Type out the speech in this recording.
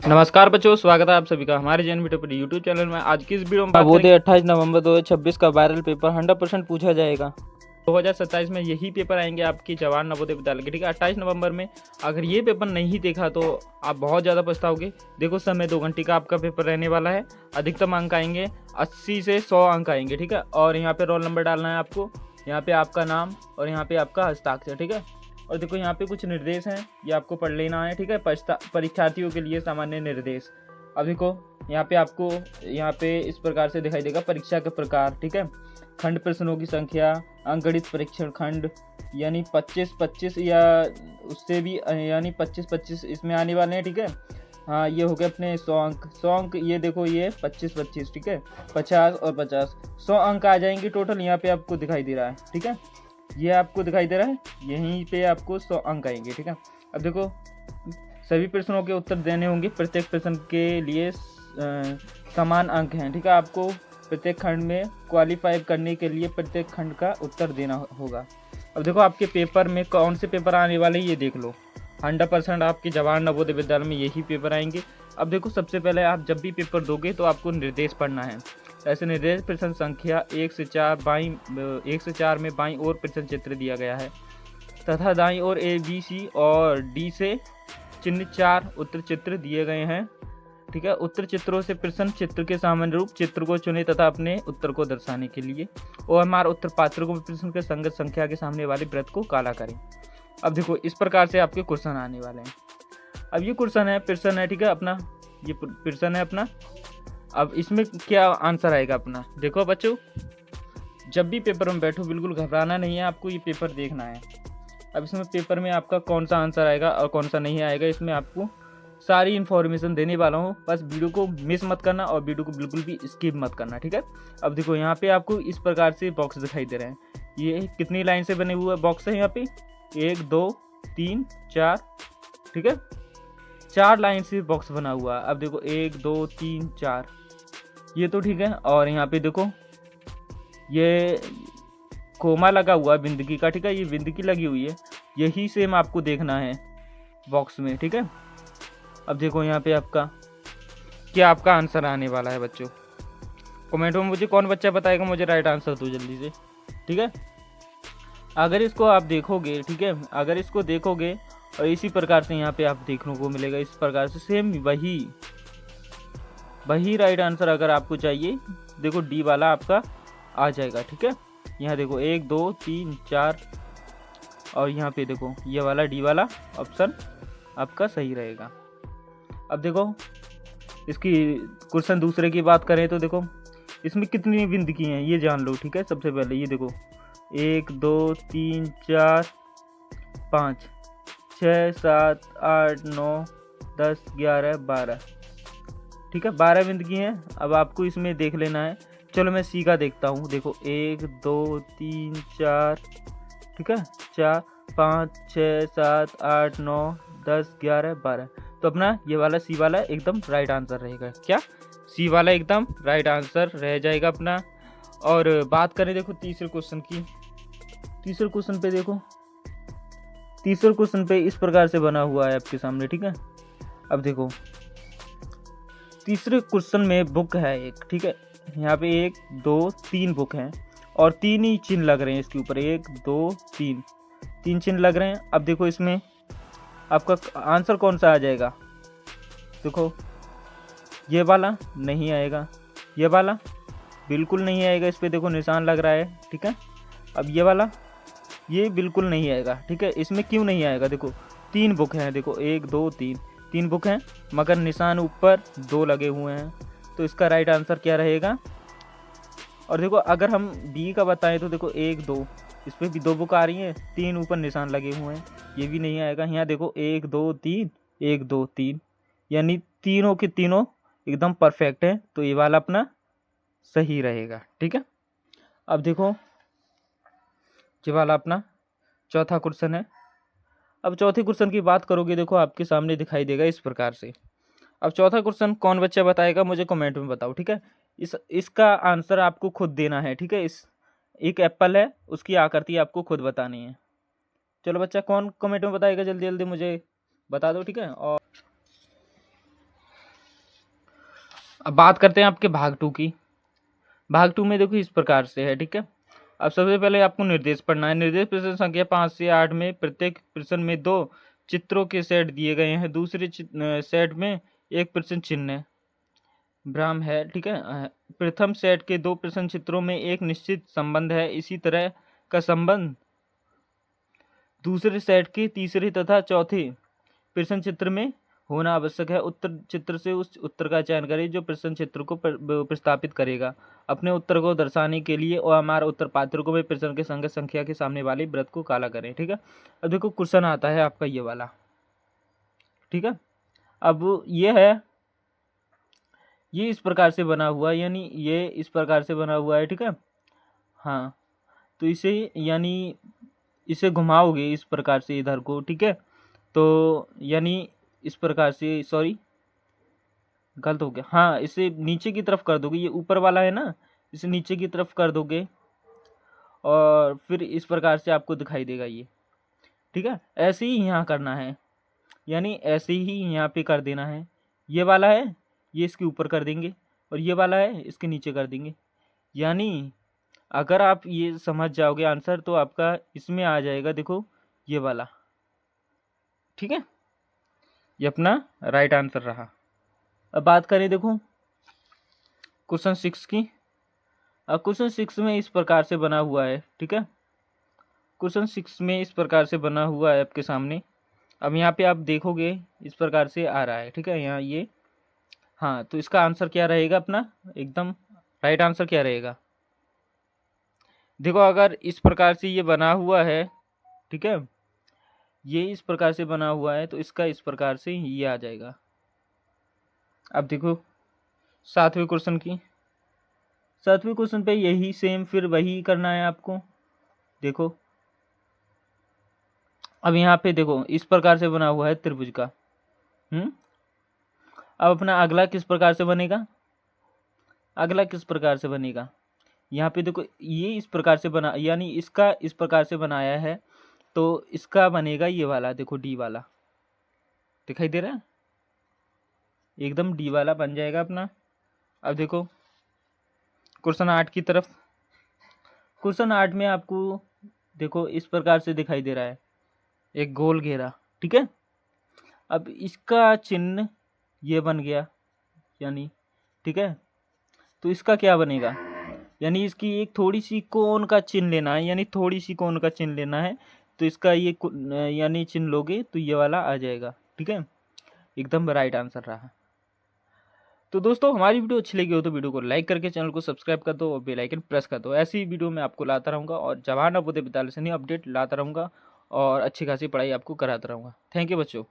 नमस्कार बच्चों, स्वागत है आप सभी का हमारे जैन वीडियो पर यूट्यूब चैनल में। आज की इस वीडियो में बात नवोदय 28 नवंबर 2026 का वायरल पेपर 100% पूछा जाएगा। 2027 में यही पेपर आएंगे आपकी जवाहर नवोदय विद्यालय के। ठीक है, 28 नवंबर में। अगर ये पेपर नहीं देखा तो आप बहुत ज़्यादा पछताओगे। देखो, समय 2 घंटे का आपका पेपर रहने वाला है। अधिकतम अंक आएंगे 80 से 100 अंक आएंगे। ठीक है, और यहाँ पे रोल नंबर डालना है आपको, यहाँ पे आपका नाम और यहाँ पे आपका हस्ताक्षर। ठीक है, और देखो यहाँ पे कुछ निर्देश हैं, ये आपको पढ़ लेना है। ठीक है, परीक्षार्थियों के लिए सामान्य निर्देश। अब देखो यहाँ पे आपको यहाँ पे इस प्रकार से दिखाई देगा परीक्षा के प्रकार। ठीक है, खंड प्रश्नों की संख्या, अंकगणित परीक्षण खंड यानी 25-25 या उससे भी यानी 25-25 इसमें आने वाले हैं। ठीक है, हाँ, ये हो गए अपने 100 अंक। ये देखो, ये 25-25। ठीक है, 50 और 50 100 अंक आ जाएंगे टोटल। यहाँ पे आपको दिखाई दे रहा है। ठीक है, ये आपको दिखाई दे रहा है, यहीं पे आपको 100 अंक आएंगे। ठीक है, अब देखो सभी प्रश्नों के उत्तर देने होंगे। प्रत्येक प्रश्न के लिए समान अंक हैं। ठीक है, आपको प्रत्येक खंड में क्वालिफाई करने के लिए प्रत्येक खंड का उत्तर देना होगा। अब देखो आपके पेपर में कौन से पेपर आने वाले ये देख लो। 100% आपके जवाहर नवोदय विद्यालय में यही पेपर आएंगे। अब देखो, सबसे पहले आप जब भी पेपर दोगे तो आपको निर्देश पढ़ना है। ऐसे निर्देश प्रश्न संख्या 1 से 4 में बाईं ओर प्रश्न चित्र दिया गया है तथा दाईं ओर A, B, C और D से चिन्ह 4 उत्तर चित्र दिए गए हैं। ठीक है, उत्तर चित्रों से प्रश्न चित्र के सामान्य रूप चित्र को चुने तथा अपने उत्तर को दर्शाने के लिए OMR उत्तर पात्र को प्रश्न के संगत संख्या के सामने वाले वृत्त को काला करें। अब देखो इस प्रकार से आपके क्वेश्चन आने वाले हैं। अब ये प्रश्न है। ठीक है, अपना ये प्रश्न है अपना। अब इसमें क्या आंसर आएगा अपना, देखो बच्चों, जब भी पेपर में बैठो बिल्कुल घबराना नहीं है, आपको ये पेपर देखना है। अब इसमें पेपर में आपका कौन सा आंसर आएगा और कौन सा नहीं आएगा, इसमें आपको सारी इन्फॉर्मेशन देने वाला हूँ। बस वीडियो को मिस मत करना और वीडियो को बिल्कुल भी स्किप मत करना। ठीक है, अब देखो यहाँ पे आपको इस प्रकार से बॉक्स दिखाई दे रहे हैं। ये कितनी लाइन से बने हुए बॉक्स है, यहाँ पे 1 2 3 4। ठीक है, 4 लाइन से बॉक्स बना हुआ है। अब देखो 1 2 3 4, ये तो ठीक है। और यहाँ पे देखो ये कोमा लगा हुआ है बिंदगी का। ठीक है, ये बिंदगी लगी हुई है, यही सेम आपको देखना है बॉक्स में। ठीक है, अब देखो यहाँ पे आपका क्या आपका आंसर आने वाला है बच्चों। कमेंट में मुझे कौन बच्चा बताएगा मुझे राइट आंसर तो जल्दी से। ठीक है, अगर इसको आप देखोगे, ठीक है, अगर इसको देखोगे और इसी प्रकार से यहाँ पे आप देखने को मिलेगा, इस प्रकार से सेम वही राइट आंसर अगर आपको चाहिए, देखो डी वाला आपका आ जाएगा। ठीक है, यहाँ देखो 1 2 3 4 और यहाँ पे देखो ये वाला डी वाला ऑप्शन आपका सही रहेगा। अब देखो इसकी क्वेश्चन दूसरे की बात करें तो देखो इसमें कितनी बिंदगी हैं ये जान लो। ठीक है, सबसे पहले ये देखो 1 2 3 4 5 6 7 8 9 10 11 12। ठीक है, 12 बिंदगी हैं। अब आपको इसमें देख लेना है। चलो मैं सी का देखता हूँ। देखो 1 2 3 4, ठीक है, 4 5 6 7 8 9 10 11 12। तो अपना ये वाला सी वाला एकदम राइट आंसर रहेगा। क्या, सी वाला एकदम राइट आंसर रह जाएगा अपना। और बात करें देखो तीसरे क्वेश्चन की। तीसरे क्वेश्चन पे देखो, तीसरे क्वेश्चन पे इस प्रकार से बना हुआ है आपके सामने। ठीक है, अब देखो तीसरे क्वेश्चन में बुक है एक। ठीक है, यहाँ पे 1 2 3 बुक हैं और 3 ही चिन्ह लग रहे हैं इसके ऊपर। 1 2 3 चिन्ह लग रहे हैं। अब देखो इसमें आपका आंसर कौन सा आ जाएगा। देखो ये वाला नहीं आएगा, ये वाला बिल्कुल नहीं आएगा, इस पर देखो निशान लग रहा है। ठीक है, अब ये वाला ये बिल्कुल नहीं आएगा। ठीक है, इसमें क्यों नहीं आएगा, देखो 3 बुक हैं। देखो 1 2 3 बुक हैं मगर निशान ऊपर 2 लगे हुए हैं, तो इसका राइट आंसर क्या रहेगा। और देखो अगर हम डी का बताएं तो देखो 1 2, इस पर भी 2 बुक आ रही हैं, 3 ऊपर निशान लगे हुए हैं, ये भी नहीं आएगा। यहाँ देखो 1 2 3 1 2 3, यानी तीनों के तीनों एकदम परफेक्ट है, तो ये वाला अपना सही रहेगा। ठीक है, अब देखो ये वाला अपना चौथा क्वेश्चन है। अब चौथे क्वेश्चन की बात करोगे, देखो आपके सामने दिखाई देगा इस प्रकार से। अब चौथा क्वेश्चन कौन बच्चा बताएगा मुझे कमेंट में बताओ। ठीक है, इसका आंसर आपको खुद देना है। ठीक है, इस एक एप्पल है, उसकी आकृति आपको खुद बतानी है। चलो बच्चा कौन कमेंट में बताएगा, जल्दी जल्दी मुझे बता दो। ठीक है, और अब बात करते हैं आपके भाग 2 की। भाग 2 में देखो इस प्रकार से है, ठीक है। अब सबसे पहले आपको निर्देश पढ़ना है। निर्देश प्रश्न संख्या 5 से 8 में प्रत्येक प्रश्न में 2 चित्रों के सेट दिए गए हैं। दूसरे सेट में एक प्रश्न चिन्ह है, भ्रम है, ठीक है। प्रथम सेट के 2 प्रश्न चित्रों में एक निश्चित संबंध है। इसी तरह का संबंध दूसरे सेट के तीसरे तथा चौथे प्रश्न चित्र में होना आवश्यक है। उत्तर चित्र से उस उत्तर का चयन करें जो प्रश्न चित्र को प्रस्तापित करेगा। अपने उत्तर को दर्शाने के लिए और हमारे उत्तर पात्रों में प्रश्न के संगत संख्या के सामने वाले वृत्त को काला करें, ठीक है। अब देखो क्वेश्चन आता है आपका ये वाला, ठीक है। अब ये है, ये इस प्रकार से बना हुआ है, यानी ये इस प्रकार से बना हुआ है, ठीक है। हाँ, तो इसे यानी इसे घुमाओगे इस प्रकार से इधर को, ठीक है। तो यानी इस प्रकार से, सॉरी गलत हो गया, हाँ, इसे नीचे की तरफ कर दोगे। ये ऊपर वाला है ना, इसे नीचे की तरफ कर दोगे और फिर इस प्रकार से आपको दिखाई देगा ये, ठीक है। ऐसे ही यहाँ करना है, यानी ऐसे ही यहाँ पे कर देना है। ये वाला है, ये इसके ऊपर कर देंगे और ये वाला है इसके नीचे कर देंगे। यानी अगर आप ये समझ जाओगे आंसर तो आपका इसमें आ जाएगा, देखो ये वाला, ठीक है। ये अपना राइट आंसर रहा। अब बात करें देखो क्वेश्चन 6 की। अब क्वेश्चन 6 में इस प्रकार से बना हुआ है, ठीक है। क्वेश्चन 6 में इस प्रकार से बना हुआ है आपके सामने। अब यहाँ पे आप देखोगे इस प्रकार से आ रहा है, ठीक है, यहाँ ये। हाँ, तो इसका आंसर क्या रहेगा अपना, एकदम राइट आंसर क्या रहेगा। देखो अगर इस प्रकार से ये बना हुआ है, ठीक है, ये इस प्रकार से बना हुआ है तो इसका इस प्रकार से ये आ जाएगा। अब देखो 7वें क्वेश्चन की, 7वें क्वेश्चन पे यही सेम फिर वही करना है आपको। देखो अब यहाँ पे देखो इस प्रकार से बना हुआ है त्रिभुज का। अब अपना अगला किस प्रकार से बनेगा, अगला किस प्रकार से बनेगा। यहाँ पे देखो ये इस प्रकार से बना, यानी इसका इस प्रकार से बनाया है तो इसका बनेगा ये वाला, देखो डी वाला दिखाई दे रहा है, एकदम डी वाला बन जाएगा अपना। अब देखो क्वेश्चन 8 की तरफ। क्वेश्चन 8 में आपको देखो इस प्रकार से दिखाई दे रहा है एक गोल घेरा, ठीक है। अब इसका चिन्ह ये बन गया, यानी ठीक है, तो इसका क्या बनेगा, यानी इसकी एक थोड़ी सी कोण का चिन्ह लेना है, यानी थोड़ी सी कोण का चिन्ह लेना है। तो इसका ये यानी चिन्ह लोगे तो ये वाला आ जाएगा, ठीक है, एकदम राइट आंसर रहा। तो दोस्तों हमारी वीडियो अच्छी लगी हो तो वीडियो को लाइक करके चैनल को सब्सक्राइब कर दो और बेल आइकन प्रेस कर दो। ऐसी वीडियो मैं आपको लाता रहूँगा और जवाहर नवोदय विद्यालय से नहीं अपडेट लाता रहूँगा और अच्छी खासी पढ़ाई आपको कराता रहूँगा। थैंक यू बच्चों।